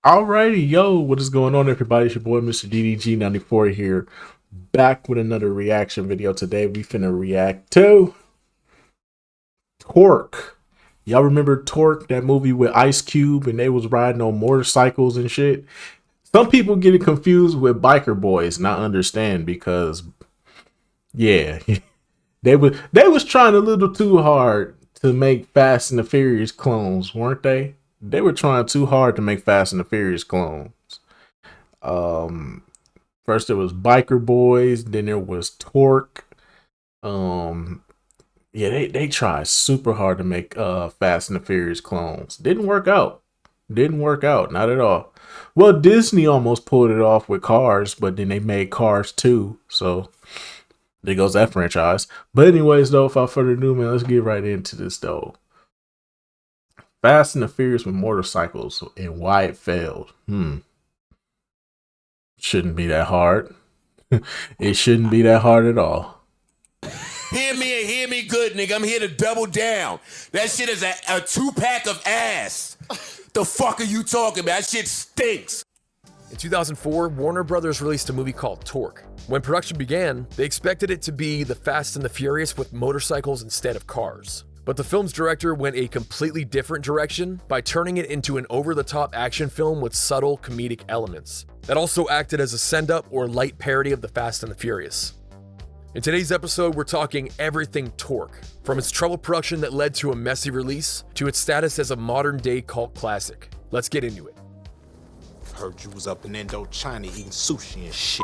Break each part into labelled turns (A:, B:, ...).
A: Alrighty, yo, what is going on, everybody? It's your boy, Mr. DDG94 here, back with another reaction video. Today, we finna react to Torque. Y'all remember Torque, that movie with Ice Cube, and they was riding on motorcycles and shit? Some people get it confused with Biker Boys, not understand because, yeah, they was trying a little too hard to make Fast and the Furious clones, weren't they? They were trying too hard to make Fast and the Furious clones. Um, First there was Biker Boys, then there was Torque. Um, yeah, they tried super hard to make Fast and the Furious clones. Didn't work out. Didn't work out, not at all. Well, Disney almost pulled it off with Cars, but then they made Cars 2, so there goes that franchise. But anyways, though, without further ado, man, let's get right into this though. Fast and the Furious with motorcycles and why it failed. Shouldn't be that hard. It shouldn't be that hard at all.
B: Hear me and hear me good, nigga. I'm here to double down. That shit is a two-pack of ass. The fuck are you talking about? That shit stinks.
C: In 2004, Warner Brothers released a movie called Torque. When production began, they expected it to be The Fast and the Furious with motorcycles instead of cars. But the film's director went a completely different direction by turning it into an over-the-top action film with subtle comedic elements that also acted as a send-up or light parody of The Fast and the Furious. In today's episode, we're talking everything Torque, from its troubled production that led to a messy release to its status as a modern-day cult classic. Let's get into it.
D: Heard you was up in Indochina eating sushi and shit.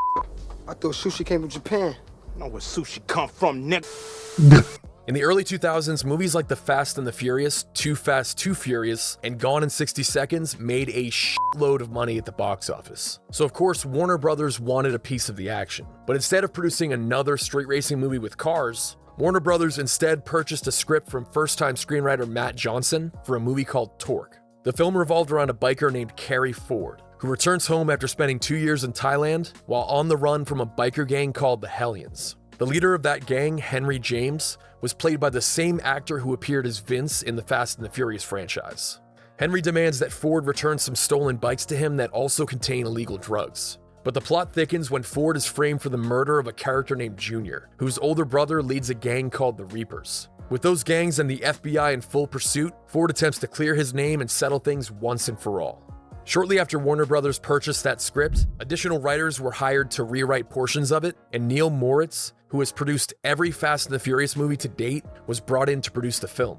E: I thought sushi came from Japan.
D: Know where sushi come from, nigga?
C: In the early 2000s, movies like The Fast and the Furious, Too Fast, Too Furious, and Gone in 60 Seconds made a shitload of money at the box office. So of course, Warner Brothers wanted a piece of the action. But instead of producing another street racing movie with cars, Warner Brothers instead purchased a script from first-time screenwriter Matt Johnson for a movie called Torque. The film revolved around a biker named Kerry Ford, who returns home after spending 2 years in Thailand while on the run from a biker gang called the Hellions. The leader of that gang, Henry James, was played by the same actor who appeared as Vince in the Fast and the Furious franchise. Henry demands that Ford return some stolen bikes to him that also contain illegal drugs. But the plot thickens when Ford is framed for the murder of a character named Junior, whose older brother leads a gang called the Reapers. With those gangs and the FBI in full pursuit, Ford attempts to clear his name and settle things once and for all. Shortly after Warner Brothers purchased that script, additional writers were hired to rewrite portions of it, and Neil Moritz, who has produced every Fast and the Furious movie to date, was brought in to produce the film.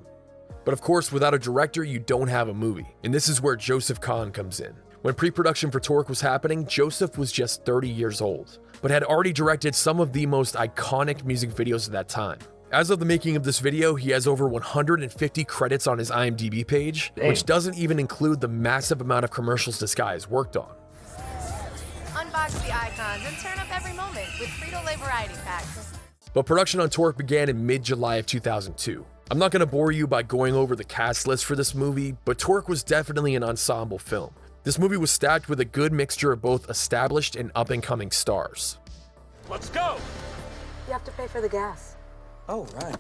C: But of course, without a director, you don't have a movie, and this is where Joseph Kahn comes in. When pre-production for Torque was happening, Joseph was just 30 years old, but had already directed some of the most iconic music videos of that time. As of the making of this video, he has over 150 credits on his IMDb page, which doesn't even include the massive amount of commercials this guy has worked on.
F: Unbox the icons and turn up every moment with Frito-Lay Variety Packs.
C: But production on Torque began in mid-July of 2002. I'm not going to bore you by going over the cast list for this movie, but Torque was definitely an ensemble film. This movie was stacked with a good mixture of both established and up-and-coming stars.
B: Let's go.
G: You have to pay for the gas.
D: Oh, right.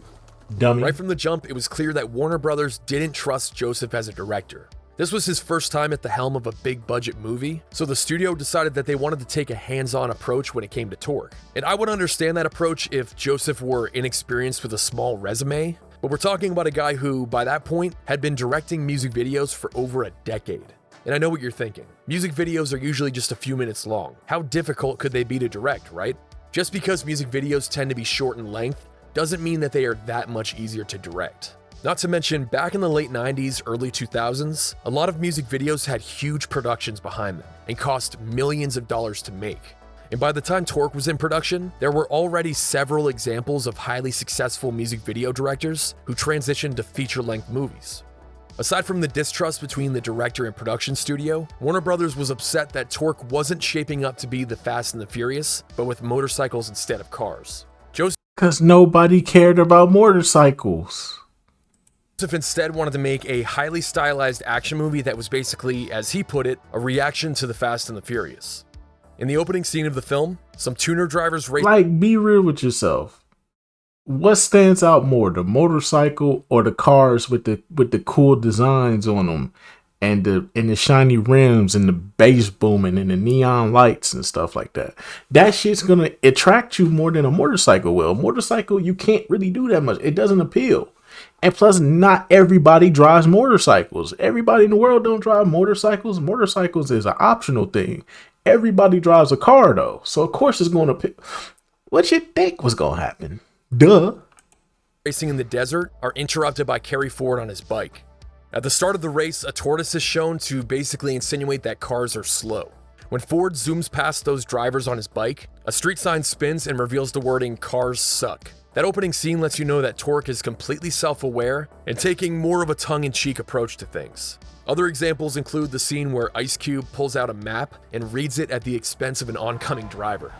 A: Dummy.
C: Right from the jump, it was clear that Warner Brothers didn't trust Joseph as a director. This was his first time at the helm of a big-budget movie, so the studio decided that they wanted to take a hands-on approach when it came to Torque. And I would understand that approach if Joseph were inexperienced with a small resume, but we're talking about a guy who, by that point, had been directing music videos for over a decade. And I know what you're thinking. Music videos are usually just a few minutes long. How difficult could they be to direct, right? Just because music videos tend to be short in length doesn't mean that they are that much easier to direct. Not to mention, back in the late 90s, early 2000s, a lot of music videos had huge productions behind them and cost millions of dollars to make. And by the time Torque was in production, there were already several examples of highly successful music video directors who transitioned to feature-length movies. Aside from the distrust between the director and production studio, Warner Brothers was upset that Torque wasn't shaping up to be The Fast and the Furious, but with motorcycles instead of cars.
A: Because nobody cared about motorcycles.
C: Joseph instead wanted to make a highly stylized action movie that was basically, as he put it, a reaction to The Fast and the Furious. In the opening scene of the film, some tuner drivers race.
A: Like, be real with yourself. What stands out more, the motorcycle or the cars with the cool designs on them? and the shiny rims and the bass booming and the neon lights and stuff like that. That shit's gonna attract you more than a motorcycle will. A motorcycle, you can't really do that much. It doesn't appeal. And plus, not everybody drives motorcycles. Everybody in the world don't drive motorcycles. Motorcycles is an optional thing. Everybody drives a car though. So of course it's gonna appeal. What you think was gonna happen? Duh.
C: Racing in the desert are interrupted by Kerry Ford on his bike. At the start of the race, a tortoise is shown to basically insinuate that cars are slow. When Ford zooms past those drivers on his bike, a street sign spins and reveals the wording "Cars suck." That opening scene lets you know that Torque is completely self-aware and taking more of a tongue-in-cheek approach to things. Other examples include the scene where Ice Cube pulls out a map and reads it at the expense of an oncoming driver.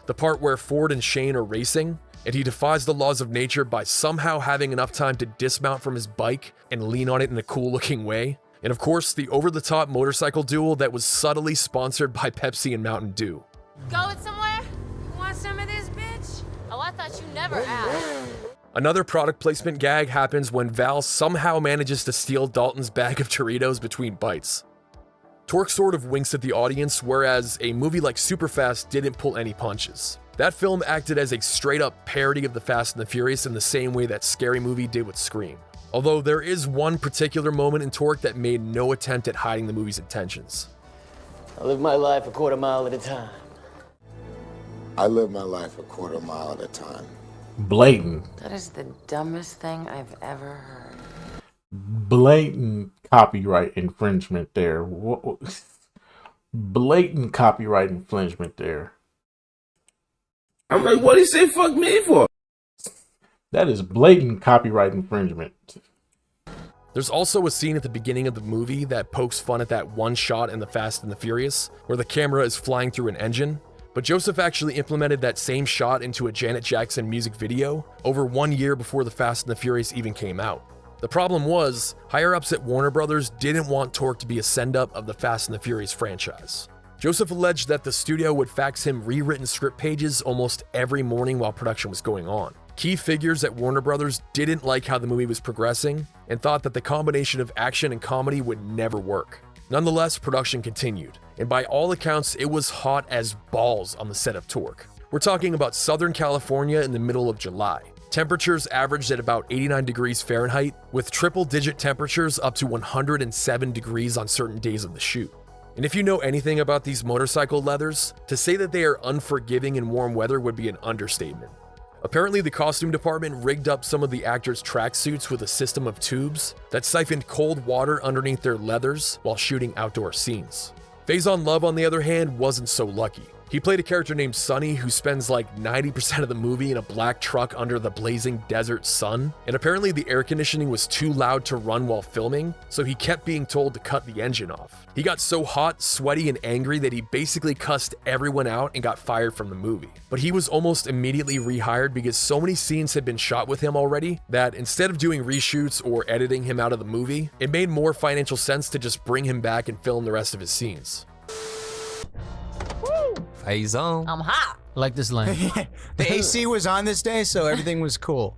C: The part where Ford and Shane are racing, and he defies the laws of nature by somehow having enough time to dismount from his bike and lean on it in a cool-looking way. And of course, the over-the-top motorcycle duel that was subtly sponsored by Pepsi and Mountain Dew.
F: Going somewhere? You want some of this, bitch? Oh, I thought you never asked.
C: Another product placement gag happens when Val somehow manages to steal Dalton's bag of Doritos between bites. Torque sort of winks at the audience, whereas a movie like Superfast didn't pull any punches. That film acted as a straight-up parody of the Fast and the Furious in the same way that Scary Movie did with Scream. Although there is one particular moment in Torque that made no attempt at hiding the movie's intentions.
H: I live my life a quarter mile at a time.
I: I live my life a quarter mile at a time.
A: Blatant.
G: That is the dumbest thing I've ever heard.
A: Blatant copyright infringement there. Blatant copyright infringement there.
B: I'm like, what he say fuck me for?
A: That is blatant copyright infringement.
C: There's also a scene at the beginning of the movie that pokes fun at that one shot in The Fast and the Furious, where the camera is flying through an engine. But Joseph actually implemented that same shot into a Janet Jackson music video over 1 year before The Fast and the Furious even came out. The problem was, higher-ups at Warner Brothers didn't want Torque to be a send-up of the Fast and the Furious franchise. Joseph alleged that the studio would fax him rewritten script pages almost every morning while production was going on. Key figures at Warner Brothers didn't like how the movie was progressing and thought that the combination of action and comedy would never work. Nonetheless, production continued, and by all accounts, it was hot as balls on the set of Torque. We're talking about Southern California in the middle of July. Temperatures averaged at about 89 degrees Fahrenheit, with triple-digit temperatures up to 107 degrees on certain days of the shoot. And if you know anything about these motorcycle leathers, to say that they are unforgiving in warm weather would be an understatement. Apparently, the costume department rigged up some of the actors' tracksuits with a system of tubes that siphoned cold water underneath their leathers while shooting outdoor scenes. Faison Love, on the other hand, wasn't so lucky. He played a character named Sonny who spends like 90% of the movie in a black truck under the blazing desert sun, and apparently the air conditioning was too loud to run while filming, so he kept being told to cut the engine off. He got so hot, sweaty, and angry that he basically cussed everyone out and got fired from the movie. But he was almost immediately rehired because so many scenes had been shot with him already that instead of doing reshoots or editing him out of the movie, it made more financial sense to just bring him back and film the rest of his scenes.
J: Faison.
K: I'm hot.
J: Like this line.
L: The AC was on this day, so everything was cool.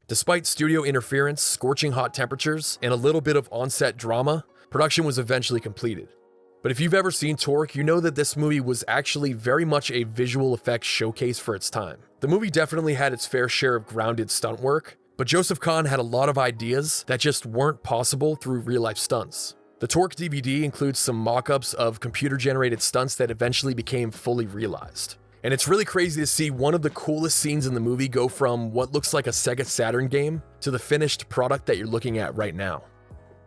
C: Despite studio interference, scorching hot temperatures, and a little bit of on-set drama, production was eventually completed. But if you've ever seen Torque, you know that this movie was actually very much a visual effects showcase for its time. The movie definitely had its fair share of grounded stunt work, but Joseph Kahn had a lot of ideas that just weren't possible through real-life stunts. The Torque DVD includes some mock-ups of computer-generated stunts that eventually became fully realized. And it's really crazy to see one of the coolest scenes in the movie go from what looks like a Sega Saturn game to the finished product that you're looking at right now.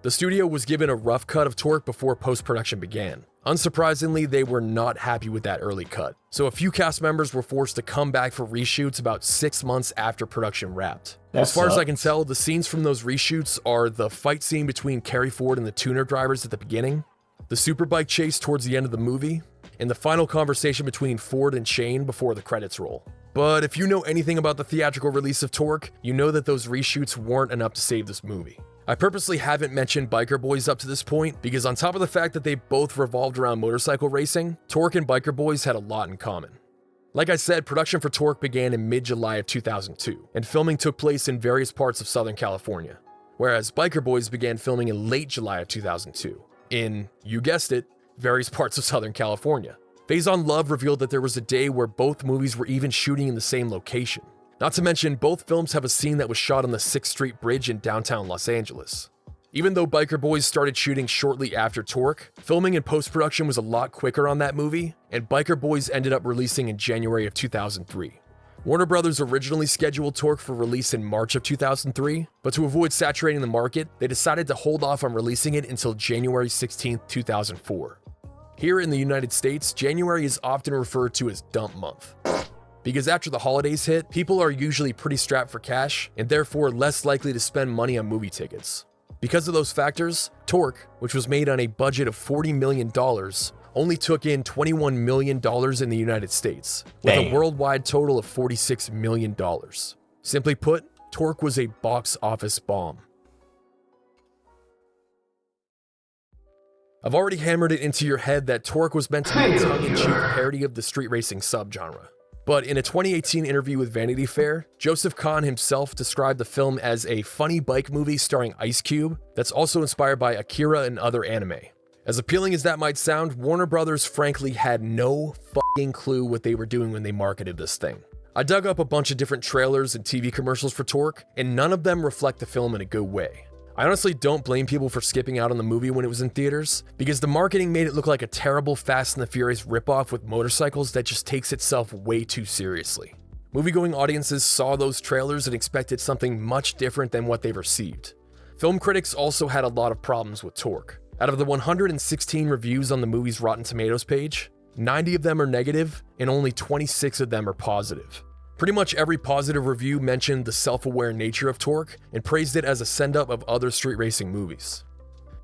C: The studio was given a rough cut of Torque before post-production began. Unsurprisingly, they were not happy with that early cut, so a few cast members were forced to come back for reshoots about 6 months after production wrapped. As far as I can tell, the scenes from those reshoots are the fight scene between Kerry Ford and the tuner drivers at the beginning, the superbike chase towards the end of the movie, and the final conversation between Ford and Shane before the credits roll. But if you know anything about the theatrical release of Torque, you know that those reshoots weren't enough to save this movie. I purposely haven't mentioned Biker Boys up to this point because on top of the fact that they both revolved around motorcycle racing, Torque and Biker Boys had a lot in common. Like I said, production for Torque began in mid-July of 2002, and filming took place in various parts of Southern California. whereas Biker Boys began filming in late July of 2002 in, you guessed it, various parts of Southern California. Faison Love revealed that there was a day where both movies were even shooting in the same location. Not to mention, both films have a scene that was shot on the 6th Street Bridge in downtown Los Angeles. Even though Biker Boys started shooting shortly after Torque, filming and post-production was a lot quicker on that movie, and Biker Boys ended up releasing in January of 2003. Warner Brothers originally scheduled Torque for release in March of 2003, but to avoid saturating the market, they decided to hold off on releasing it until January 16, 2004. Here in the United States, January is often referred to as dump month, because after the holidays hit, people are usually pretty strapped for cash and therefore less likely to spend money on movie tickets. Because of those factors, Torque, which was made on a budget of $40 million, only took in $21 million in the United States, with a worldwide total of $46 million. Simply put, Torque was a box office bomb. I've already hammered it into your head that Torque was meant to be a tongue-in-cheek parody of the street racing subgenre. But in a 2018 interview with Vanity Fair, Joseph Kahn himself described the film as a funny bike movie starring Ice Cube that's also inspired by Akira and other anime. As appealing as that might sound, Warner Brothers frankly had no fucking clue what they were doing when they marketed this thing. I dug up a bunch of different trailers and TV commercials for Torque, and none of them reflect the film in a good way. I honestly don't blame people for skipping out on the movie when it was in theaters, because the marketing made it look like a terrible Fast and the Furious ripoff with motorcycles that just takes itself way too seriously. Moviegoing audiences saw those trailers and expected something much different than what they received. Film critics also had a lot of problems with Torque. Out of the 116 reviews on the movie's Rotten Tomatoes page, 90 of them are negative and only 26 of them are positive. Pretty much every positive review mentioned the self-aware nature of Torque and praised it as a send-up of other street racing movies.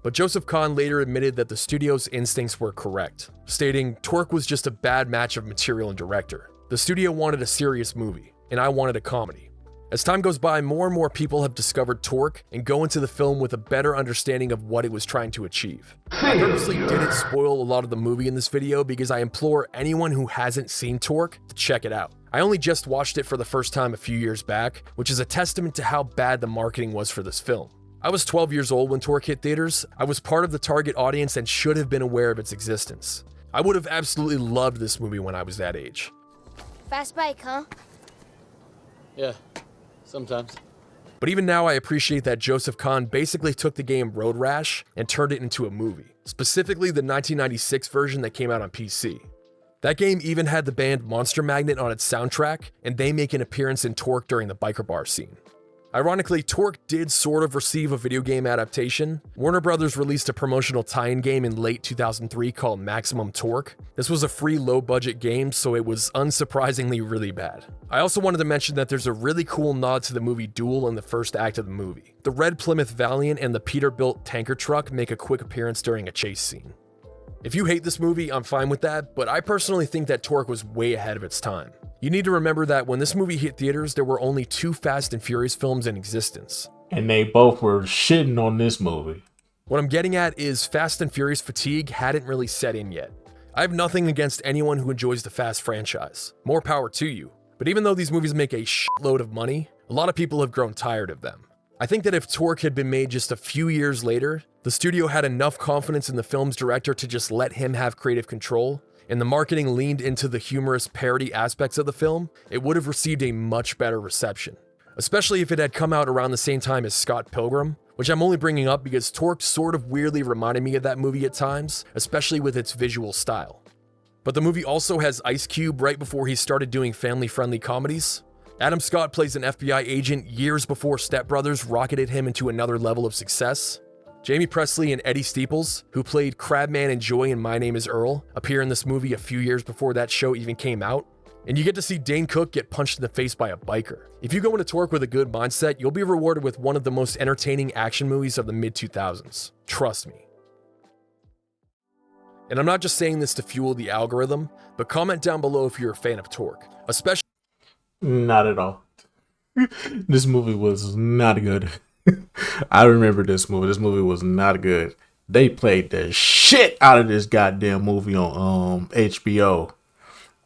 C: But Joseph Kahn later admitted that the studio's instincts were correct, stating, "Torque was just a bad match of material and director. The studio wanted a serious movie, and I wanted a comedy." As time goes by, more and more people have discovered Torque and go into the film with a better understanding of what it was trying to achieve. I purposely didn't spoil a lot of the movie in this video because I implore anyone who hasn't seen Torque to check it out. I only just watched it for the first time a few years back, which is a testament to how bad the marketing was for this film. I was 12 years old when Torque hit theaters. I was part of the target audience and should have been aware of its existence. I would have absolutely loved this movie when I was that age.
J: Fast bike, huh?
H: Yeah, sometimes.
C: But even now, I appreciate that Joseph Kahn basically took the game Road Rash and turned it into a movie, specifically the 1996 version that came out on PC. That game even had the band Monster Magnet on its soundtrack, and they make an appearance in Torque during the biker bar scene. Ironically, Torque did sort of receive a video game adaptation. Warner Brothers released a promotional tie-in game in late 2003 called Maximum Torque. This was a free low-budget game, so it was unsurprisingly really bad. I also wanted to mention that there's a really cool nod to the movie Duel in the first act of the movie. The red Plymouth Valiant and the Peterbilt tanker truck make a quick appearance during a chase scene. If you hate this movie, I'm fine with that, but I personally think that Torque was way ahead of its time. You need to remember that when this movie hit theaters, there were only 2 Fast and Furious films in existence.
A: And they both were shitting on this movie.
C: What I'm getting at is Fast and Furious fatigue hadn't really set in yet. I have nothing against anyone who enjoys the Fast franchise. More power to you. But even though these movies make a shitload of money, a lot of people have grown tired of them. I think that if Torque had been made just a few years later, the studio had enough confidence in the film's director to just let him have creative control, and the marketing leaned into the humorous parody aspects of the film, it would have received a much better reception. Especially if it had come out around the same time as Scott Pilgrim, which I'm only bringing up because Torque sort of weirdly reminded me of that movie at times, especially with its visual style. But the movie also has Ice Cube right before he started doing family-friendly comedies. Adam Scott plays an FBI agent years before Step Brothers rocketed him into another level of success. Jamie Presley and Eddie Steeples, who played Crabman and Joy in My Name is Earl, appear in this movie a few years before that show even came out. And you get to see Dane Cook get punched in the face by a biker. If you go into Torque with a good mindset, you'll be rewarded with one of the most entertaining action movies of the mid-2000s. Trust me. And I'm not just saying this to fuel the algorithm, but comment down below if you're a fan of Torque, especially.
A: Not at all. This movie was not good. I remember this movie. This movie was not good. They played the shit out of this goddamn movie on HBO.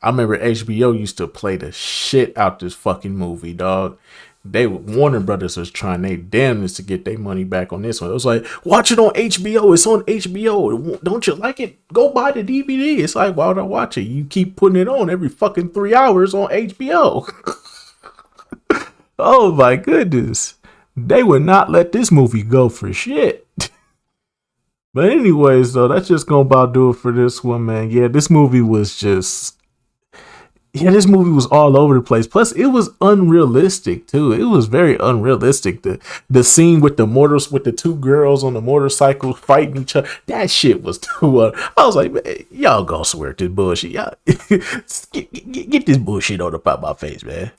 A: I remember HBO used to play the shit out this fucking movie, dog. Warner Brothers was trying their damnedest to get their money back on this one. It was like, watch it on HBO. It's on HBO. Don't you like it? Go buy the DVD. It's like, why would I watch it? You keep putting it on every fucking 3 hours on HBO. Oh my goodness. They would not let this movie go for shit. But anyways, though, that's just gonna about do it for this one, man. Yeah, this movie was all over the place. Plus, it was unrealistic too. It was very unrealistic. The scene with the two girls on the motorcycle fighting each other. That shit was too. I was like, man, y'all gonna swear to this bullshit. Y'all get this bullshit on up out my face, man.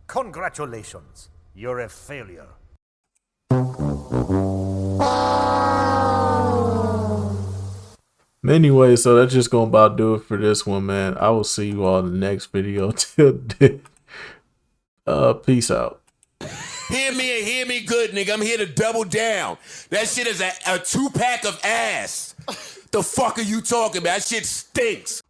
K: Congratulations, you're a failure.
A: Anyway, so that's just gonna about do it for this one, man. I will see you all in the next video. Till then, peace out.
B: Hear me and hear me good, nigga. I'm here to double down. That shit is a 2-pack of ass. The fuck are you talking about? That shit stinks.